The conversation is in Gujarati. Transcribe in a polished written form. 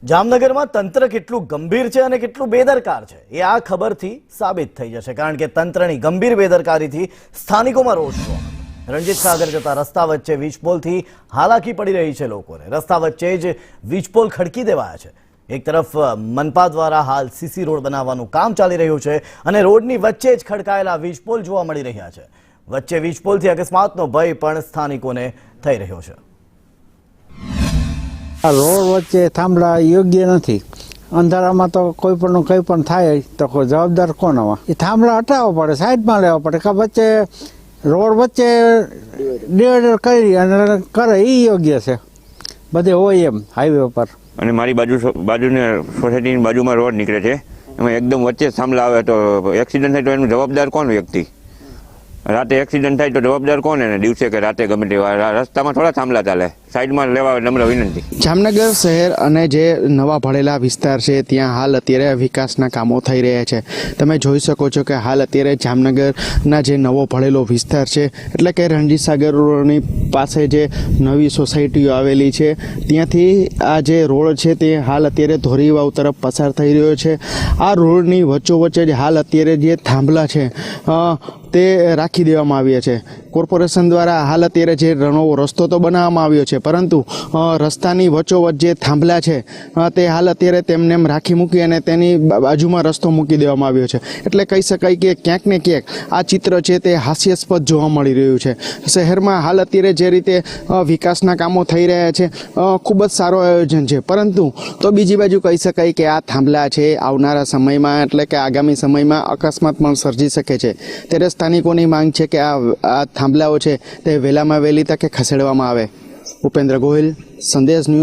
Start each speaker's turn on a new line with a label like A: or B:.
A: જામનગરમાં તંત્ર કેટલું ગંભીર છે અને કેટલું બેદરકાર છે એ આ ખબરથી સાબિત થઈ જશે, કારણ કે તંત્રની ગંભીર બેદરકારીથી સ્થાનિકોમાં રોષ જોવા મળ્યો। રણજીત સાગર જતા રસ્તા વચ્ચે વીજપોલથી હાલાકી પડી રહી છે લોકોને। રસ્તા વચ્ચે જ વીજપોલ ખડકી દેવાયા છે। એક તરફ મનપા દ્વારા હાલ સીસી રોડ બનાવવાનું કામ ચાલી રહ્યું છે અને રોડની વચ્ચે જ ખડકાયેલા વીજપોલ જોવા મળી રહ્યા છે। વચ્ચે વીજપોલથી અકસ્માતનો ભય પણ સ્થાનિકોને થઈ રહ્યો છે।
B: આ રોડ વચ્ચે થાંભલા યોગ્ય નથી। અંધારામાં તો કોઈ પણ થાય તો કોઈ જવાબદાર કોણ આવા? એ થાંભલા હટાવવા પડે, સાઈડમાં લેવા પડે, કે વચ્ચે રોડ વચ્ચે ડિવાઈડર કરી અને કરે એ યોગ્ય છે। બધે હોય એમ હાઈવે પર।
C: અને મારી બાજુની સોસાયટીની બાજુમાં રોડ નીકળે છે, એમાં એકદમ વચ્ચે થાંભલા આવે તો એક્સિડન્ટ થાય તો એનું જવાબદાર કોણ વ્યક્તિ? રાતે એક્સિડન્ટ થાય તો જવાબદાર કોણ? એને દિવસે કે રાતે ગમે તે રસ્તામાં થોડા થાંભલા ચાલે, સાઈડમાં લેવા નમ્ર વિનંતી।
D: જામનગર શહેર અને જે નવા ભળેલા વિસ્તાર છે ત્યાં હાલ અત્યારે વિકાસના કામો થઈ રહ્યા છે। તમે જોઈ શકો છો કે હાલ અત્યારે જામનગરના જે નવો ભળેલો વિસ્તાર છે એટલે કે રણજીત સાગરની પાસે જે નવી સોસાયટીઓ આવેલી છે ત્યાંથી આ જે રોડ છે તે હાલ અત્યારે ધોરીવાવ તરફ પસાર થઈ રહ્યો છે। આ રોડની વચ્ચોવચ્ચે જ હાલ અત્યારે જે થાંભલા છે તે રાખી દેવામાં આવ્યા છે। કોર્પોરેશન દ્વારા હાલ અત્યારે જે નવો રસ્તો તો બનાવવામાં આવ્યો છે, પરંતુ રસ્તાની વચ્ચોવચ્ચ જે થાંભલા છે તે હાલ અત્યારે તેમને એમ રાખી મૂકી અને તેની બાજુમાં રસ્તો મૂકી દેવામાં આવ્યો છે। એટલે કહી શકાય કે ક્યાંક ને ક્યાંક આ ચિત્ર છે તે હાસ્યાસ્પદ જોવા મળી રહ્યું છે। શહેરમાં હાલ અત્યારે જે રીતે વિકાસના કામો થઈ રહ્યા છે ખૂબ જ સારો આયોજન છે, પરંતુ તો બીજી બાજુ કહી શકાય કે આ થાંભલા છે આવનારા સમયમાં એટલે કે આગામી સમયમાં અકસ્માત પણ સર્જી શકે છે। ત્યારે સ્થાનિકોની માંગ છે કે આ થાંભલાઓ છે તે વહેલામાં વહેલી તકે ખસેડવામાં આવે। ઉપેન્દ્ર ગોહિલ, સંદેશ ન્યૂઝ।